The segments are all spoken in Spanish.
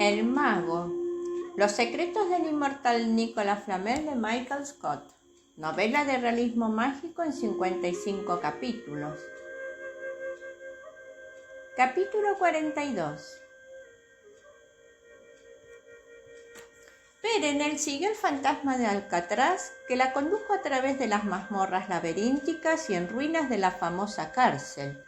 El mago. Los secretos del inmortal Nicolas Flamel de Michael Scott. Novela de realismo mágico en 55 capítulos. Capítulo 42. Perenelle siguió el fantasma de Alcatraz, que la condujo a través de las mazmorras laberínticas y en ruinas de la famosa cárcel.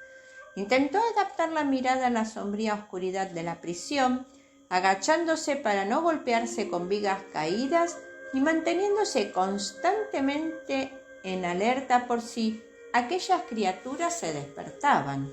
Intentó adaptar la mirada a la sombría oscuridad de la prisión, agachándose para no golpearse con vigas caídas y manteniéndose constantemente en alerta por si aquellas criaturas se despertaban.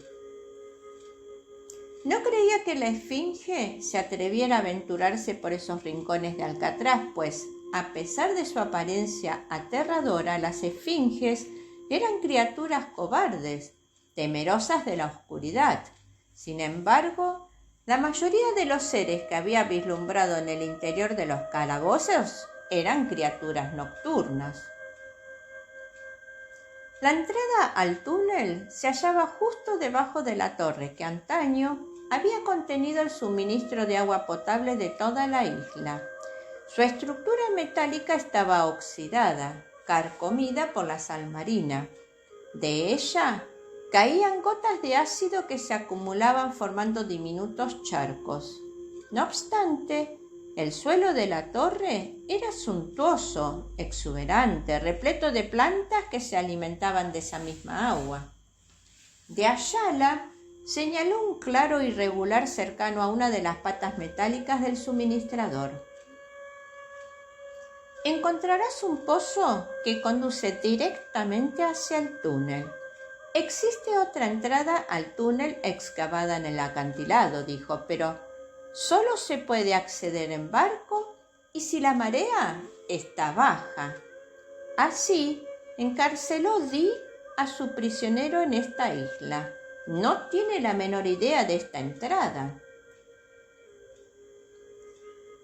No creía que la esfinge se atreviera a aventurarse por esos rincones de Alcatraz, pues, a pesar de su apariencia aterradora, las esfinges eran criaturas cobardes, temerosas de la oscuridad. Sin embargo, la mayoría de los seres que había vislumbrado en el interior de los calabozos eran criaturas nocturnas. La entrada al túnel se hallaba justo debajo de la torre que antaño había contenido el suministro de agua potable de toda la isla. Su estructura metálica estaba oxidada, carcomida por la sal marina. De ella caían gotas de ácido que se acumulaban formando diminutos charcos. No obstante, el suelo de la torre era suntuoso, exuberante, repleto de plantas que se alimentaban de esa misma agua. De Ayala señaló un claro irregular cercano a una de las patas metálicas del suministrador. Encontrarás un pozo que conduce directamente hacia el túnel. Existe otra entrada al túnel excavada en el acantilado, dijo, pero solo se puede acceder en barco y si la marea está baja. Así encarceló Dee a su prisionero en esta isla. No tiene la menor idea de esta entrada.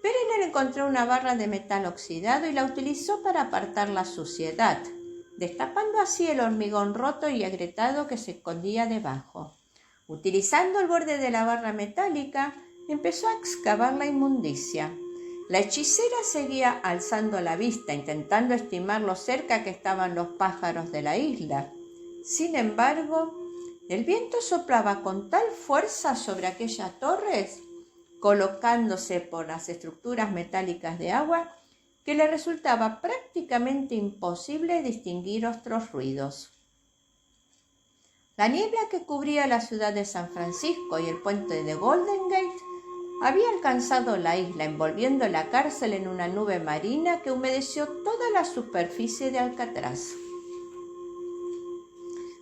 Perenelle encontró una barra de metal oxidado y la utilizó para apartar la suciedad, destapando así el hormigón roto y agrietado que se escondía debajo. Utilizando el borde de la barra metálica, empezó a excavar la inmundicia. La hechicera seguía alzando la vista, intentando estimar lo cerca que estaban los pájaros de la isla. Sin embargo, el viento soplaba con tal fuerza sobre aquellas torres, colocándose por las estructuras metálicas de agua, que le resultaba prácticamente imposible distinguir otros ruidos. La niebla que cubría la ciudad de San Francisco y el puente de Golden Gate había alcanzado la isla, envolviendo la cárcel en una nube marina que humedeció toda la superficie de Alcatraz.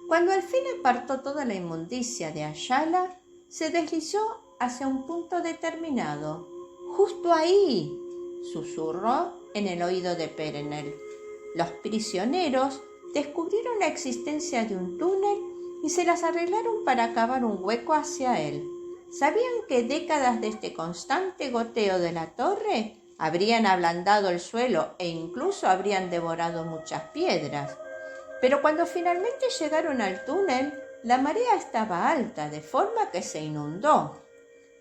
Cuando al fin apartó toda la inmundicia de Ayala, se deslizó hacia un punto determinado. «Justo ahí», susurró en el oído de Perenelle. Los prisioneros descubrieron la existencia de un túnel y se las arreglaron para cavar un hueco hacia él. Sabían que décadas de este constante goteo de la torre habrían ablandado el suelo e incluso habrían devorado muchas piedras. Pero cuando finalmente llegaron al túnel, la marea estaba alta, de forma que se inundó.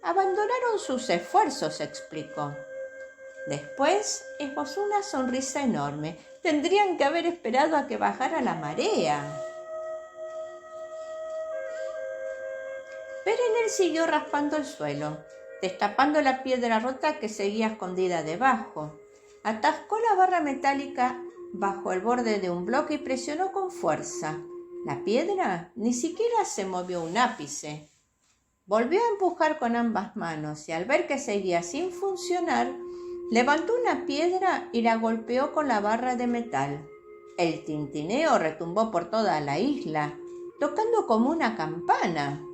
Abandonaron sus esfuerzos, explicó. Después esbozó una sonrisa enorme. Tendrían que haber esperado a que bajara la marea. Perenelle siguió raspando el suelo, destapando la piedra rota que seguía escondida debajo. Atascó la barra metálica bajo el borde de un bloque y presionó con fuerza. La piedra ni siquiera se movió un ápice. Volvió a empujar con ambas manos y al ver que seguía sin funcionar, levantó una piedra y la golpeó con la barra de metal. El tintineo retumbó por toda la isla, tocando como una campana.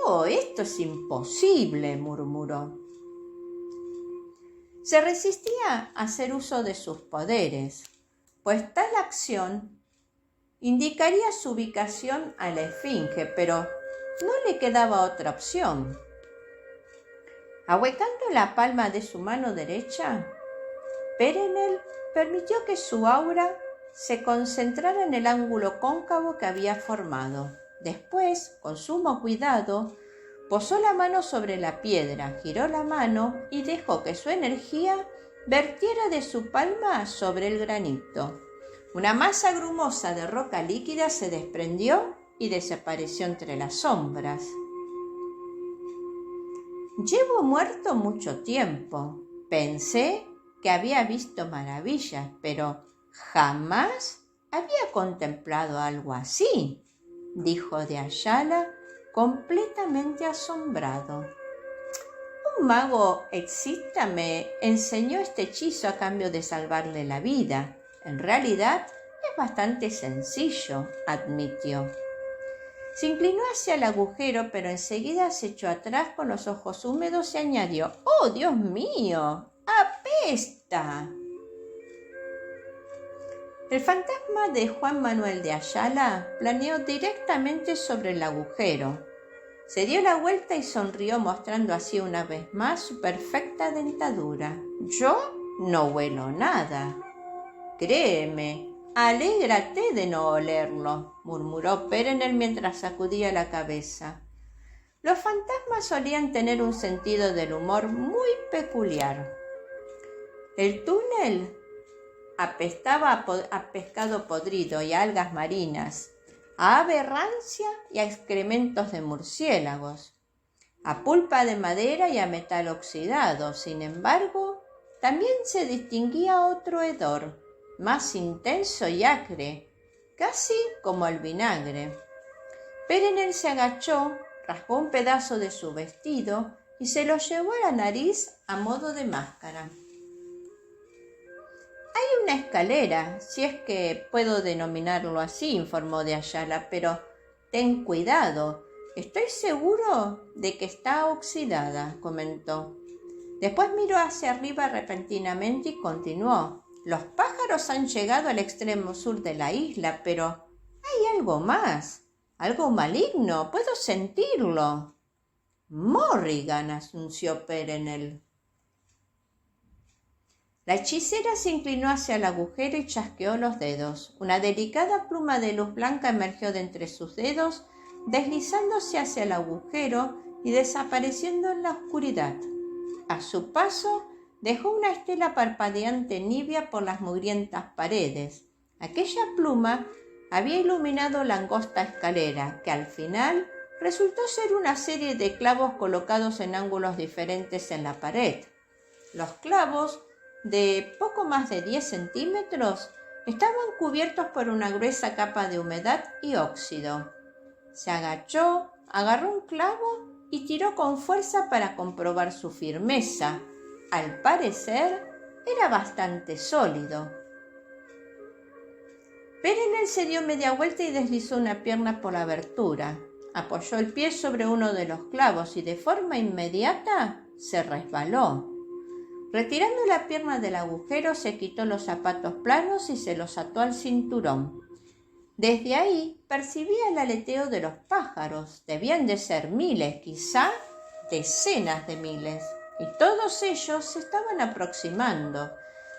«Oh, esto es imposible», murmuró. Se resistía a hacer uso de sus poderes, pues tal acción indicaría su ubicación a la esfinge, pero no le quedaba otra opción. Ahuecando la palma de su mano derecha, Perenelle permitió que su aura se concentrara en el ángulo cóncavo que había formado. Después, con sumo cuidado, Posó la mano sobre la piedra, giró la mano y dejó que su energía vertiera de su palma sobre el granito. Una masa grumosa de roca líquida se desprendió y desapareció entre las sombras. Llevo muerto mucho tiempo. Pensé que había visto maravillas, pero jamás había contemplado algo así, dijo de Ayala, completamente asombrado. Un mago exista me enseñó este hechizo a cambio de salvarle la vida. En realidad es bastante sencillo, admitió. Se inclinó hacia el agujero, pero enseguida se echó atrás con los ojos húmedos y añadió: ¡Oh, Dios mío! ¡Apesta! El fantasma de Juan Manuel de Ayala planeó directamente sobre el agujero. Se dio la vuelta y sonrió, mostrando así una vez más su perfecta dentadura. «Yo no huelo nada». «Créeme, alégrate de no olerlo», murmuró Perenel mientras sacudía la cabeza. Los fantasmas solían tener un sentido del humor muy peculiar. El túnel apestaba a pescado podrido y a algas marinas, a ave rancia y a excrementos de murciélagos, a pulpa de madera y a metal oxidado. Sin embargo, también se distinguía otro hedor, más intenso y acre, casi como el vinagre. Perenel se agachó, rasgó un pedazo de su vestido y se lo llevó a la nariz a modo de máscara. «Hay una escalera, si es que puedo denominarlo así», informó de Ayala, «pero ten cuidado. Estoy seguro de que está oxidada», comentó. Después miró hacia arriba repentinamente y continuó. «Los pájaros han llegado al extremo sur de la isla, pero hay algo más, algo maligno, puedo sentirlo». «Morrigan», anunció Perenel. La hechicera se inclinó hacia el agujero y chasqueó los dedos. Una delicada pluma de luz blanca emergió de entre sus dedos, deslizándose hacia el agujero y desapareciendo en la oscuridad. A su paso, dejó una estela parpadeante nibia por las mugrientas paredes. Aquella pluma había iluminado la angosta escalera, que al final resultó ser una serie de clavos colocados en ángulos diferentes en la pared. Los clavos, de poco más de 10 centímetros, estaban cubiertos por una gruesa capa de humedad y óxido. Se agachó, agarró un clavo y tiró con fuerza para comprobar su firmeza. Al parecer, era bastante sólido. Perenel se dio media vuelta y deslizó una pierna por la abertura. Apoyó el pie sobre uno de los clavos y de forma inmediata se resbaló. Retirando la pierna del agujero, se quitó los zapatos planos y se los ató al cinturón. Desde ahí percibía el aleteo de los pájaros. Debían de ser miles, quizá decenas de miles, y todos ellos se estaban aproximando.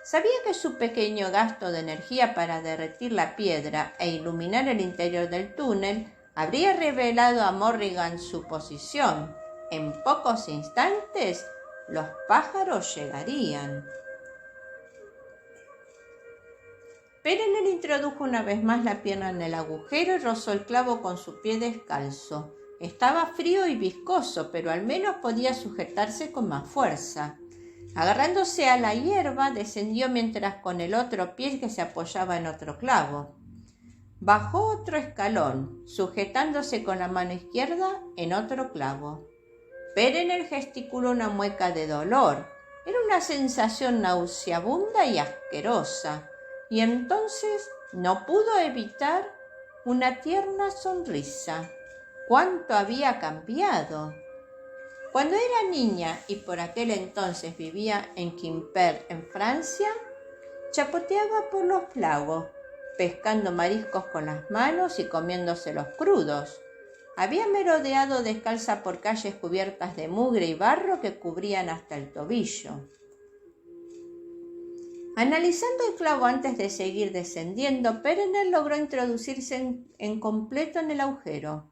Sabía que su pequeño gasto de energía para derretir la piedra e iluminar el interior del túnel habría revelado a Morrigan su posición. En pocos instantes, los pájaros llegarían. Perenel introdujo una vez más la pierna en el agujero y rozó el clavo con su pie descalzo. Estaba frío y viscoso, pero al menos podía sujetarse con más fuerza. Agarrándose a la hierba, descendió mientras con el otro pie que se apoyaba en otro clavo. Bajó otro escalón, sujetándose con la mano izquierda en otro clavo. Perenel gesticuló una mueca de dolor. Era una sensación nauseabunda y asquerosa, y entonces no pudo evitar una tierna sonrisa. ¡Cuánto había cambiado! Cuando era niña y por aquel entonces vivía en Quimper, en Francia, chapoteaba por los lagos, pescando mariscos con las manos y comiéndoselos crudos. Había merodeado descalza por calles cubiertas de mugre y barro que cubrían hasta el tobillo. Analizando el clavo antes de seguir descendiendo, Perenel logró introducirse en completo en el agujero.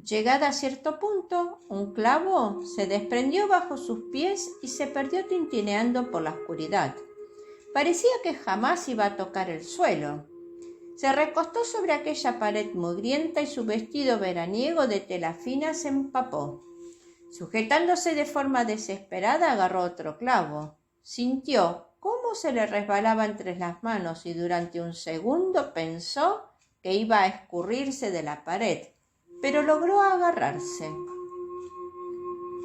Llegada a cierto punto, un clavo se desprendió bajo sus pies y se perdió tintineando por la oscuridad. Parecía que jamás iba a tocar el suelo. Se recostó sobre aquella pared mugrienta y su vestido veraniego de tela fina se empapó. Sujetándose de forma desesperada, agarró otro clavo. Sintió cómo se le resbalaba entre las manos y durante un segundo pensó que iba a escurrirse de la pared, pero logró agarrarse.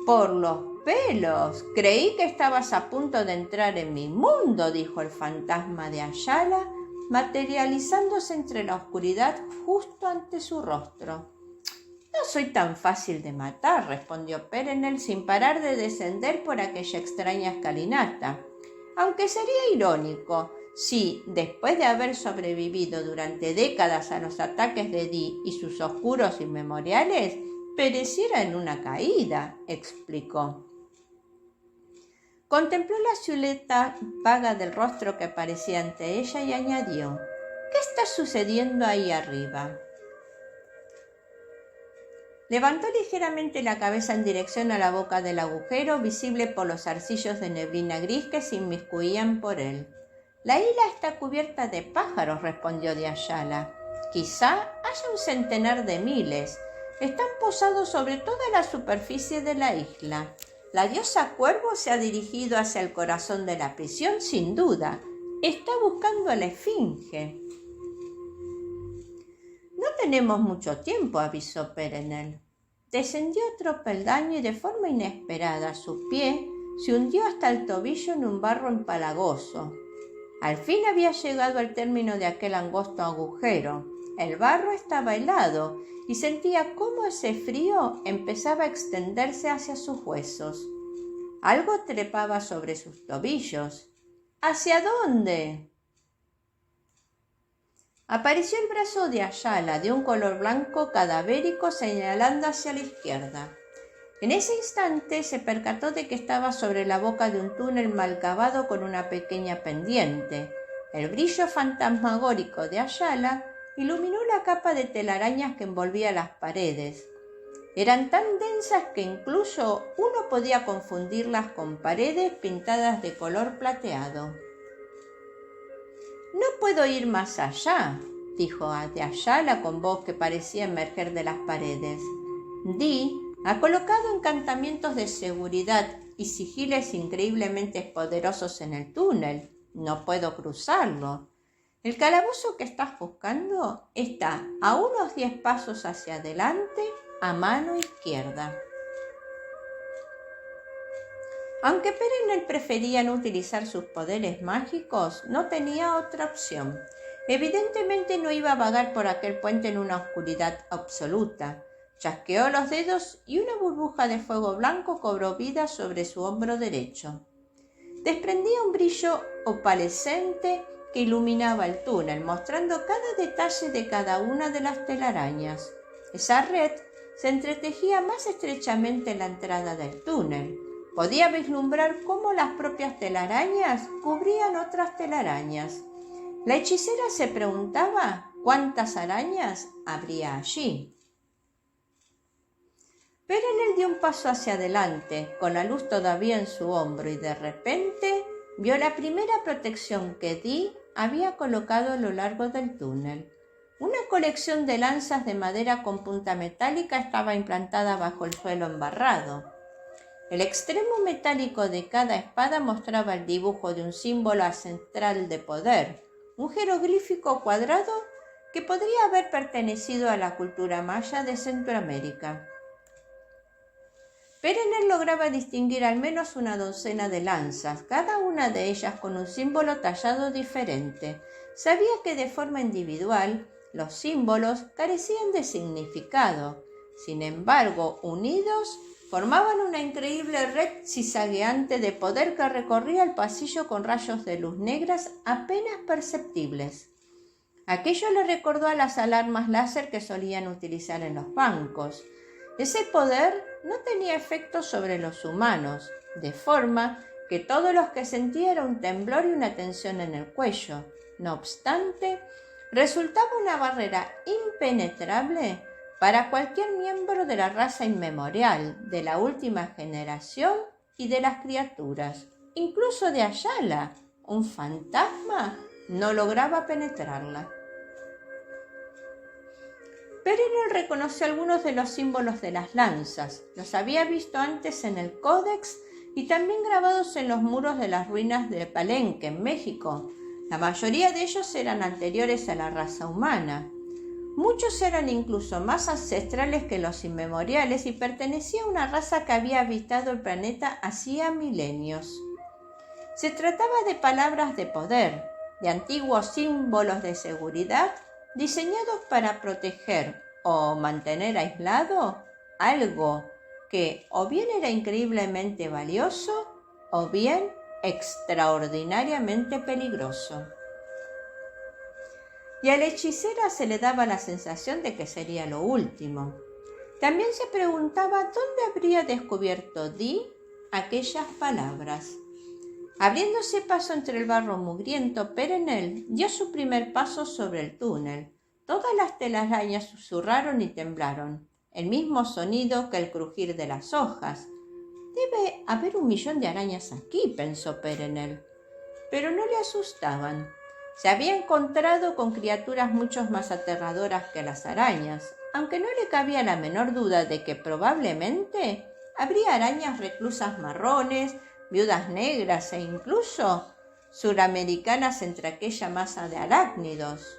«Por los pelos, creí que estabas a punto de entrar en mi mundo», dijo el fantasma de Ayala, materializándose entre la oscuridad justo ante su rostro. «No soy tan fácil de matar», respondió Perenelle sin parar de descender por aquella extraña escalinata. Aunque sería irónico si, después de haber sobrevivido durante décadas a los ataques de Dee y sus oscuros inmemoriales, pereciera en una caída, explicó. Contempló la silueta vaga del rostro que aparecía ante ella y añadió: «¿Qué está sucediendo ahí arriba?». Levantó ligeramente la cabeza en dirección a la boca del agujero, visible por los zarcillos de neblina gris que se inmiscuían por él. «La isla está cubierta de pájaros», respondió de Ayala. «Quizá haya un centenar de miles. Están posados sobre toda la superficie de la isla. La diosa Cuervo se ha dirigido hacia el corazón de la prisión, sin duda. Está buscando a la esfinge». «No tenemos mucho tiempo», avisó Perenelle. Descendió otro peldaño y de forma inesperada su pie se hundió hasta el tobillo en un barro empalagoso. Al fin había llegado al término de aquel angosto agujero. El barro estaba helado y sentía cómo ese frío empezaba a extenderse hacia sus huesos. Algo trepaba sobre sus tobillos. ¿Hacia dónde? Apareció el brazo de Ayala, de un color blanco cadavérico, señalando hacia la izquierda. En ese instante se percató de que estaba sobre la boca de un túnel mal cavado con una pequeña pendiente. El brillo fantasmagórico de Ayala iluminó la capa de telarañas que envolvía las paredes. Eran tan densas que incluso uno podía confundirlas con paredes pintadas de color plateado. «No puedo ir más allá», dijo de Ayala con voz que parecía emerger de las paredes. «Dee ha colocado encantamientos de seguridad y sigiles increíblemente poderosos en el túnel. No puedo cruzarlo. El calabozo que estás buscando está a unos 10 pasos hacia adelante, a mano izquierda». Aunque Perenelle prefería no utilizar sus poderes mágicos, no tenía otra opción. Evidentemente no iba a vagar por aquel puente en una oscuridad absoluta. Chasqueó los dedos y una burbuja de fuego blanco cobró vida sobre su hombro derecho. Desprendía un brillo opalescente que iluminaba el túnel, mostrando cada detalle de cada una de las telarañas. Esa red se entretejía más estrechamente en la entrada del túnel. Podía vislumbrar cómo las propias telarañas cubrían otras telarañas. La hechicera se preguntaba cuántas arañas habría allí. Perenelle dio un paso hacia adelante, con la luz todavía en su hombro, y de repente vio la primera protección que Dee había colocado a lo largo del túnel. Una colección de lanzas de madera con punta metálica estaba implantada bajo el suelo embarrado. El extremo metálico de cada espada mostraba el dibujo de un símbolo ancestral de poder, un jeroglífico cuadrado que podría haber pertenecido a la cultura maya de Centroamérica. Perenelle lograba distinguir al menos una docena de lanzas, cada una de ellas con un símbolo tallado diferente. Sabía que de forma individual los símbolos carecían de significado. Sin embargo, unidos, formaban una increíble red zizagueante de poder que recorría el pasillo con rayos de luz negras apenas perceptibles. Aquello le recordó a las alarmas láser que solían utilizar en los bancos. Ese poder no tenía efecto sobre los humanos, de forma que todo lo que sentía era un temblor y una tensión en el cuello. No obstante, resultaba una barrera impenetrable para cualquier miembro de la raza inmemorial, de la última generación y de las criaturas. Incluso de Ayala, un fantasma, no lograba penetrarla. Perenel reconoció algunos de los símbolos de las lanzas. Los había visto antes en el Códex y también grabados en los muros de las ruinas de Palenque, en México. La mayoría de ellos eran anteriores a la raza humana. Muchos eran incluso más ancestrales que los inmemoriales y pertenecían a una raza que había habitado el planeta hacía milenios. Se trataba de palabras de poder, de antiguos símbolos de seguridad diseñados para proteger o mantener aislado algo que o bien era increíblemente valioso o bien extraordinariamente peligroso. Y a la hechicera se le daba la sensación de que sería lo último. También se preguntaba dónde habría descubierto Dee aquellas palabras. Abriéndose paso entre el barro mugriento, Perenel dio su primer paso sobre el túnel. Todas las telarañas susurraron y temblaron, el mismo sonido que el crujir de las hojas. Debe haber 1.000.000 de arañas aquí, pensó Perenel, pero no le asustaban. Se había encontrado con criaturas mucho más aterradoras que las arañas, aunque no le cabía la menor duda de que probablemente habría arañas reclusas marrones, viudas negras e incluso suramericanas entre aquella masa de arácnidos.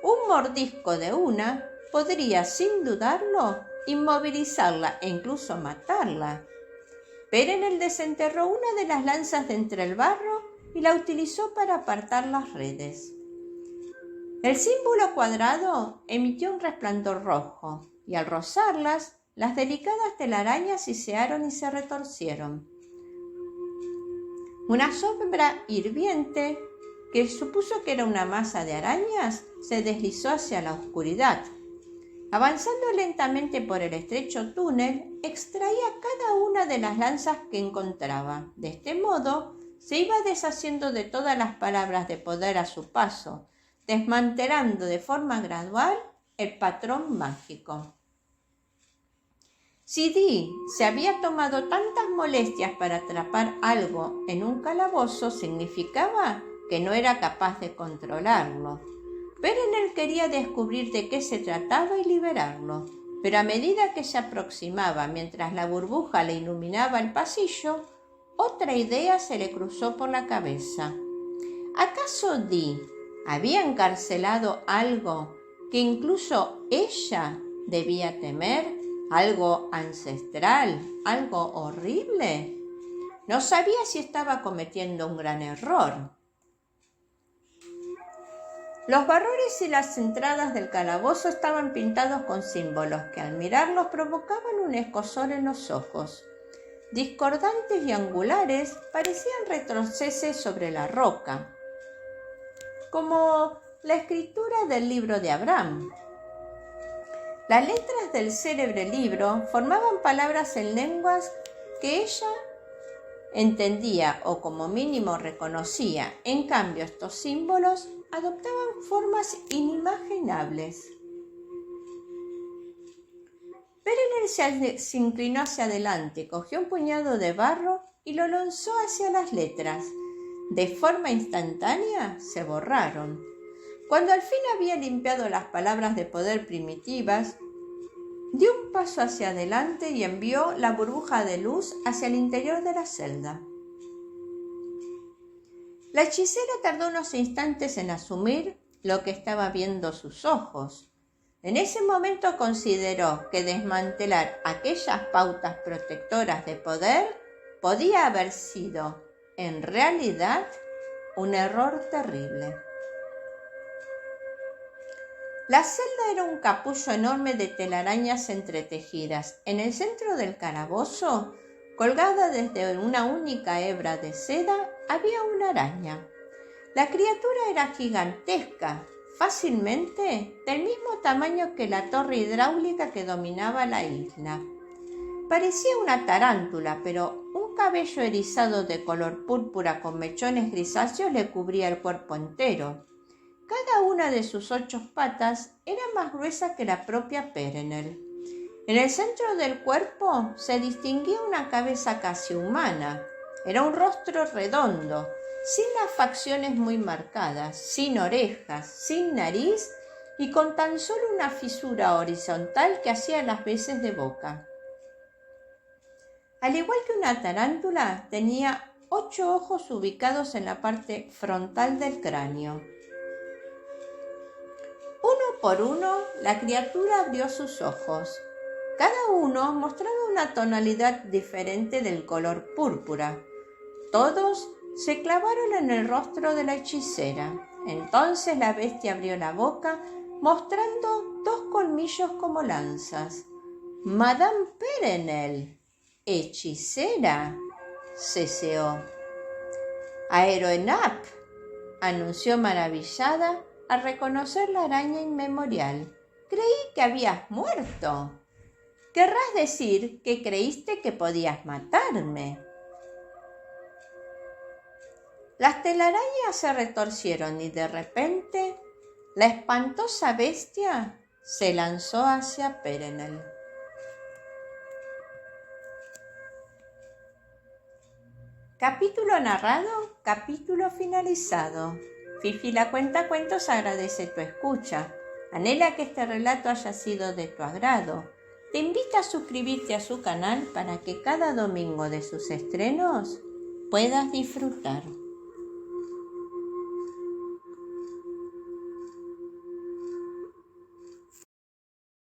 Un mordisco de una podría, sin dudarlo, inmovilizarla e incluso matarla. Perenel desenterró una de las lanzas de entre el barro y la utilizó para apartar las redes. El símbolo cuadrado emitió un resplandor rojo y al rozarlas, las delicadas telarañas sisearon y se retorcieron. Una sombra hirviente, que supuso que era una masa de arañas, se deslizó hacia la oscuridad. Avanzando lentamente por el estrecho túnel, extraía cada una de las lanzas que encontraba. De este modo, se iba deshaciendo de todas las palabras de poder a su paso, desmantelando de forma gradual el patrón mágico. Si Dee se había tomado tantas molestias para atrapar algo en un calabozo, significaba que no era capaz de controlarlo. Perenel quería descubrir de qué se trataba y liberarlo, pero a medida que se aproximaba, mientras la burbuja le iluminaba el pasillo, otra idea se le cruzó por la cabeza. ¿Acaso Dee había encarcelado algo que incluso ella debía temer? ¿Algo ancestral? ¿Algo horrible? No sabía si estaba cometiendo un gran error. Los barrotes y las entradas del calabozo estaban pintados con símbolos que al mirarlos provocaban un escozor en los ojos. Discordantes y angulares, parecían retrocesos sobre la roca, como la escritura del libro de Abraham. Las letras del célebre libro formaban palabras en lenguas que ella entendía o como mínimo reconocía. En cambio, estos símbolos adoptaban formas inimaginables. Perenel se inclinó hacia adelante, cogió un puñado de barro y lo lanzó hacia las letras. De forma instantánea se borraron. Cuando al fin había limpiado las palabras de poder primitivas, dio un paso hacia adelante y envió la burbuja de luz hacia el interior de la celda. La hechicera tardó unos instantes en asumir lo que estaba viendo sus ojos. En ese momento consideró que desmantelar aquellas pautas protectoras de poder podía haber sido, en realidad, un error terrible. La celda era un capullo enorme de telarañas entretejidas. En el centro del calabozo, colgada desde una única hebra de seda, había una araña. La criatura era gigantesca, fácilmente del mismo tamaño que la torre hidráulica que dominaba la isla. Parecía una tarántula, pero un cabello erizado de color púrpura con mechones grisáceos le cubría el cuerpo entero. Cada una de sus 8 patas era más gruesa que la propia Perenelle. En el centro del cuerpo se distinguía una cabeza casi humana. Era un rostro redondo, sin las facciones muy marcadas, sin orejas, sin nariz y con tan solo una fisura horizontal que hacía las veces de boca. Al igual que una tarántula, tenía 8 ojos ubicados en la parte frontal del cráneo. Uno por uno, la criatura abrió sus ojos. Cada uno mostraba una tonalidad diferente del color púrpura. Todos se clavaron en el rostro de la hechicera. Entonces la bestia abrió la boca, mostrando 2 colmillos como lanzas. «Madame Perenelle, hechicera», ceseó. «Aeronap», anunció maravillada al reconocer la araña inmemorial. «Creí que habías muerto. Querrás decir que creíste que podías matarme». Las telarañas se retorcieron y de repente la espantosa bestia se lanzó hacia Perenelle. Capítulo narrado, capítulo finalizado. Fifi la Cuentacuentos agradece tu escucha. Anhela que este relato haya sido de tu agrado. Te invita a suscribirte a su canal para que cada domingo de sus estrenos puedas disfrutar.